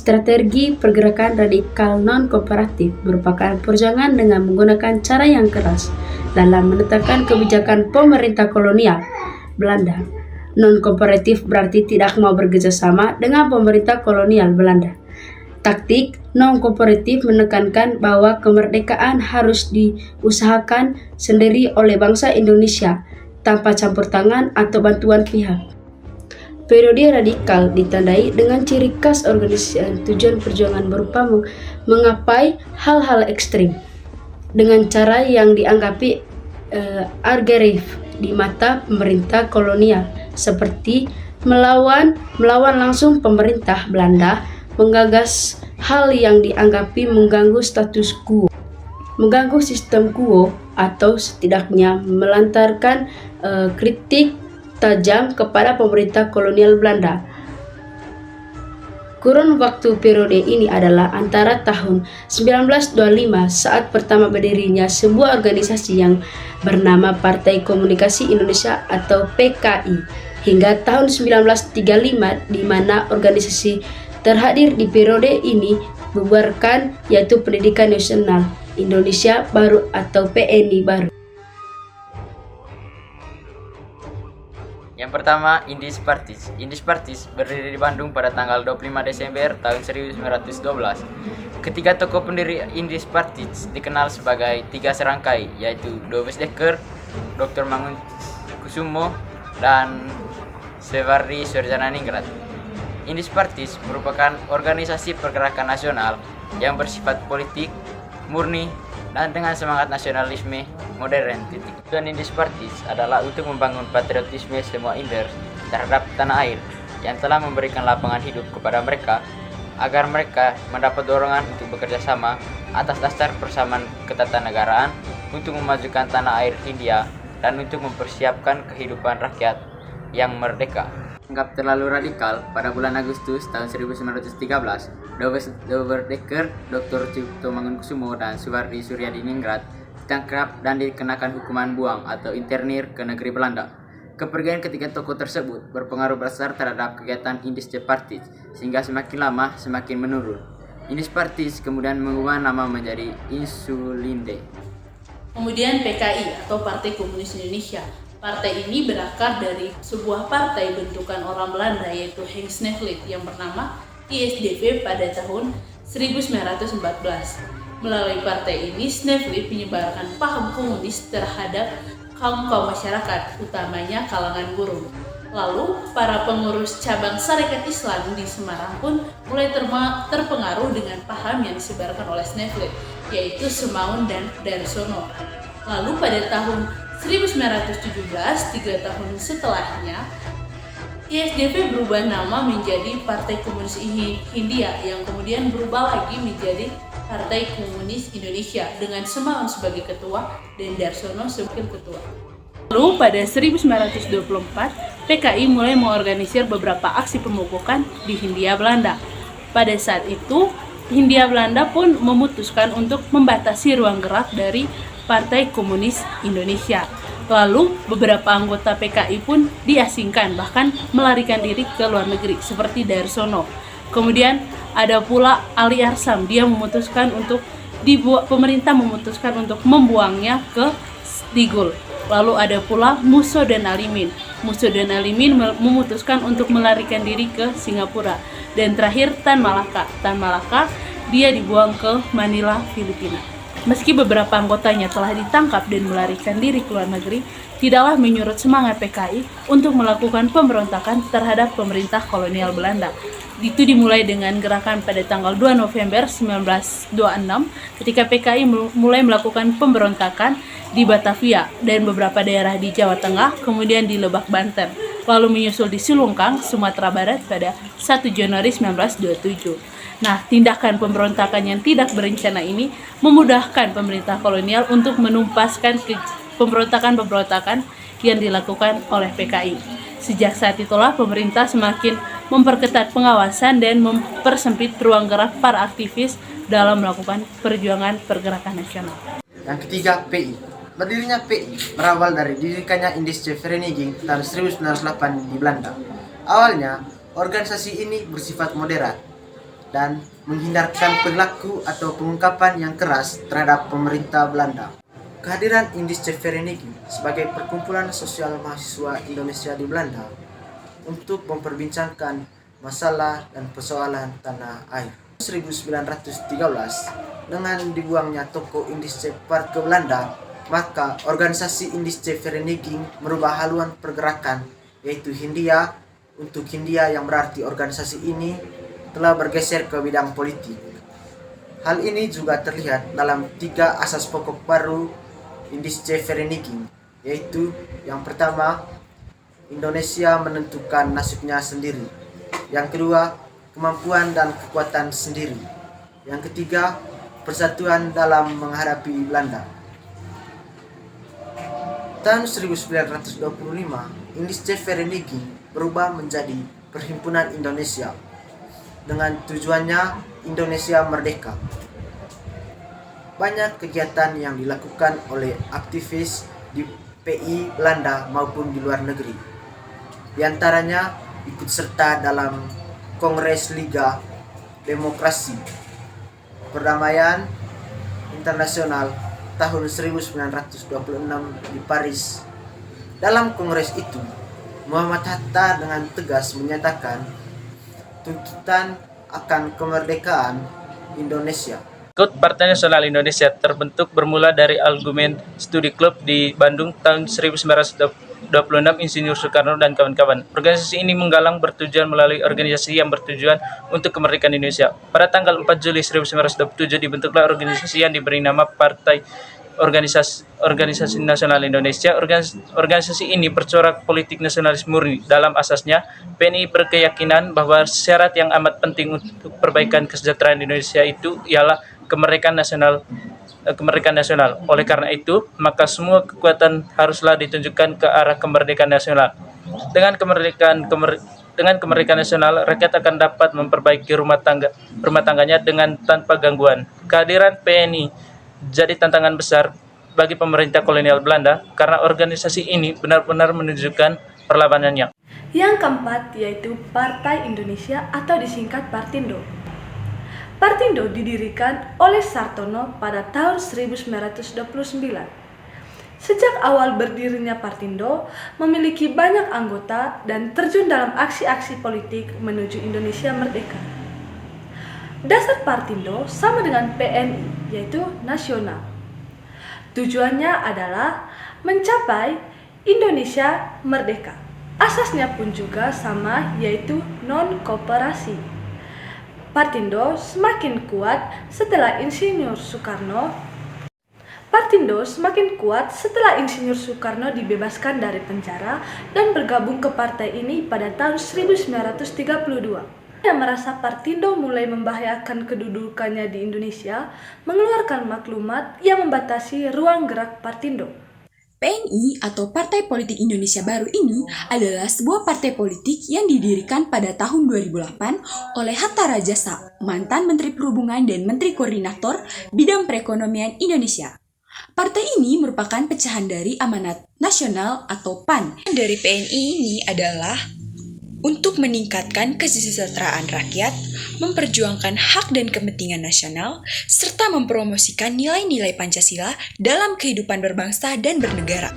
Strategi pergerakan radikal non-kooperatif merupakan perjuangan dengan menggunakan cara yang keras dalam menetapkan kebijakan pemerintah kolonial Belanda. Non-kooperatif berarti tidak mau bekerjasama dengan pemerintah kolonial Belanda. Taktik non-kooperatif menekankan bahwa kemerdekaan harus diusahakan sendiri oleh bangsa Indonesia tanpa campur tangan atau bantuan pihak. Periode radikal ditandai dengan ciri khas organisasi dan tujuan perjuangan berupa menggapai hal-hal ekstrim dengan cara yang dianggapi agresif di mata pemerintah kolonial, seperti melawan langsung pemerintah Belanda, menggagas hal yang dianggapi mengganggu status quo, mengganggu sistem quo, atau setidaknya melontarkan kritik tajam kepada pemerintah kolonial Belanda. Kurun waktu periode ini adalah antara tahun 1925 saat pertama berdirinya sebuah organisasi yang bernama Partai Komunikasi Indonesia atau PKI hingga tahun 1935 di mana organisasi terhadir di periode ini dibubarkan, yaitu Pendidikan Nasional Indonesia Baru atau PNI Baru. Yang pertama, Indies Parties. Indies Parties berdiri di Bandung pada tanggal 25 Desember tahun 1912. Ketiga tokoh pendiri Indies Parties dikenal sebagai tiga serangkai, yaitu Dobes Dekker, Dr. Mangunkusumo, dan Sevardi Sordjananingrat. Indies Parties merupakan organisasi pergerakan nasional yang bersifat politik, murni, dan dengan semangat nasionalisme modern. Tujuan Indies Parties adalah untuk membangun patriotisme semua Inders terhadap tanah air yang telah memberikan lapangan hidup kepada mereka, agar mereka mendapat dorongan untuk bekerja sama atas dasar persamaan ketatanegaraan untuk memajukan tanah air Hindia dan untuk mempersiapkan kehidupan rakyat yang merdeka. Anggap terlalu radikal, pada bulan Agustus tahun 1913, Dobes Dekker, Dr. Cipto Mangunkusumo, dan Suwardi Suryadiningrat ditangkap dan dikenakan hukuman buang atau internir ke negeri Belanda. Kepergian ketiga tokoh tersebut berpengaruh besar terhadap kegiatan Indies Parties, sehingga semakin lama semakin menurun. Indies Parties kemudian mengubah nama menjadi Insulinde. Kemudian PKI atau Partai Komunis Indonesia. Partai ini berakar dari sebuah partai bentukan orang Belanda, yaitu Henk Snevely, yang bernama ISDV pada tahun 1914. Melalui partai ini, Snevely menyebarkan paham komunis terhadap kaum masyarakat, utamanya kalangan buruh. Lalu, para pengurus cabang Sarekat Islam di Semarang pun mulai terpengaruh dengan paham yang disebarkan oleh Snevely, yaitu Semaun dan Darsono. Lalu pada tahun 1917, 3 tahun setelahnya, ISDV berubah nama menjadi Partai Komunis Hindia, yang kemudian berubah lagi menjadi Partai Komunis Indonesia dengan Semaun sebagai ketua dan Darsono sebagai ketua. Lalu pada 1924, PKI mulai mengorganisir beberapa aksi pemogokan di Hindia Belanda. Pada saat itu, Hindia Belanda pun memutuskan untuk membatasi ruang gerak dari Partai Komunis Indonesia. Lalu beberapa anggota PKI pun diasingkan, bahkan melarikan diri ke luar negeri seperti Darsono. Kemudian ada pula Ali Arsam, dia pemerintah memutuskan untuk membuangnya ke Stigul. Lalu ada pula Musso dan Alimin. Musso dan Alimin memutuskan untuk melarikan diri ke Singapura. Dan terakhir Tan Malaka. Tan Malaka dia dibuang ke Manila, Filipina. Meski beberapa anggotanya telah ditangkap dan melarikan diri ke luar negeri, tidaklah menyurut semangat PKI untuk melakukan pemberontakan terhadap pemerintah kolonial Belanda. Itu dimulai dengan gerakan pada tanggal 2 November 1926 ketika PKI mulai melakukan pemberontakan di Batavia dan beberapa daerah di Jawa Tengah, kemudian di Lebak, Banten, lalu menyusul di Sulungkang, Sumatera Barat pada 1 Januari 1927. Nah, tindakan pemberontakan yang tidak berencana ini memudahkan pemerintah kolonial untuk menumpaskan pemberontakan-pemberontakan yang dilakukan oleh PKI. Sejak saat itulah pemerintah semakin memperketat pengawasan dan mempersempit ruang gerak para aktivis dalam melakukan perjuangan pergerakan nasional. Yang ketiga, PI. Berdirinya PI berawal dari didirikannya Indische Vereniging tahun 1908 di Belanda. Awalnya, organisasi ini bersifat moderat. dan menghindarkan perilaku atau pengungkapan yang keras terhadap pemerintah Belanda. Kehadiran Indische-Vereniging sebagai perkumpulan sosial mahasiswa Indonesia di Belanda untuk memperbincangkan masalah dan persoalan tanah air. 1913, dengan dibuangnya toko Indische Park ke Belanda, maka organisasi Indische-Vereniging merubah haluan pergerakan, yaitu Hindia untuk Hindia, yang berarti organisasi ini telah bergeser ke bidang politik. Hal ini juga terlihat dalam 3 asas pokok baru Indische-Vereniging, yaitu yang pertama, Indonesia menentukan nasibnya sendiri. Yang kedua, kemampuan dan kekuatan sendiri. Yang ketiga, persatuan dalam menghadapi Belanda. Tahun 1925, Indische-Vereniging berubah menjadi Perhimpunan Indonesia dengan tujuannya Indonesia merdeka. Banyak kegiatan yang dilakukan oleh aktivis di PI Belanda maupun di luar negeri. Di antaranya ikut serta dalam Kongres Liga Demokrasi Perdamaian Internasional tahun 1926 di Paris. Dalam kongres itu, Muhammad Hatta dengan tegas menyatakan tuntutan akan kemerdekaan Indonesia. KUT Partai Nasional Indonesia terbentuk bermula dari argumen studi klub di Bandung tahun 1926 Insinyur Soekarno dan kawan-kawan. Organisasi ini menggalang bertujuan melalui organisasi yang bertujuan untuk kemerdekaan Indonesia. Pada tanggal 4 Juli 1927 dibentuklah organisasi yang diberi nama Partai Organisasi Nasional Indonesia. Organisasi ini bercorak politik nasionalis murni. Dalam asasnya, PNI berkeyakinan bahwa syarat yang amat penting untuk perbaikan kesejahteraan Indonesia itu ialah kemerdekaan nasional. Oleh karena itu, maka semua kekuatan haruslah ditunjukkan ke arah kemerdekaan nasional. Dengan kemerdekaan nasional, rakyat akan dapat memperbaiki rumah tangganya dengan tanpa gangguan. Kehadiran PNI jadi tantangan besar bagi pemerintah kolonial Belanda karena organisasi ini benar-benar menunjukkan perlawanannya. Yang keempat yaitu Partai Indonesia atau disingkat Partindo. Partindo didirikan oleh Sartono pada tahun 1929. Sejak awal berdirinya Partindo, memiliki banyak anggota dan terjun dalam aksi-aksi politik menuju Indonesia merdeka. Dasar Partindo sama dengan PNI, yaitu nasional. Tujuannya adalah mencapai Indonesia merdeka. Asasnya pun juga sama, yaitu non-kooperasi. Partindo semakin kuat setelah Insinyur Soekarno dibebaskan dari penjara dan bergabung ke partai ini pada tahun 1932. Yang merasa Partindo mulai membahayakan kedudukannya di Indonesia, mengeluarkan maklumat yang membatasi ruang gerak Partindo. PNI atau Partai Politik Indonesia Baru ini adalah sebuah partai politik yang didirikan pada tahun 2008 oleh Hatta Rajasa, mantan Menteri Perhubungan dan Menteri Koordinator Bidang Perekonomian Indonesia. Partai ini merupakan pecahan dari Amanat Nasional atau PAN. Dari PNI ini adalah untuk meningkatkan kesejahteraan rakyat, memperjuangkan hak dan kepentingan nasional, serta mempromosikan nilai-nilai Pancasila dalam kehidupan berbangsa dan bernegara.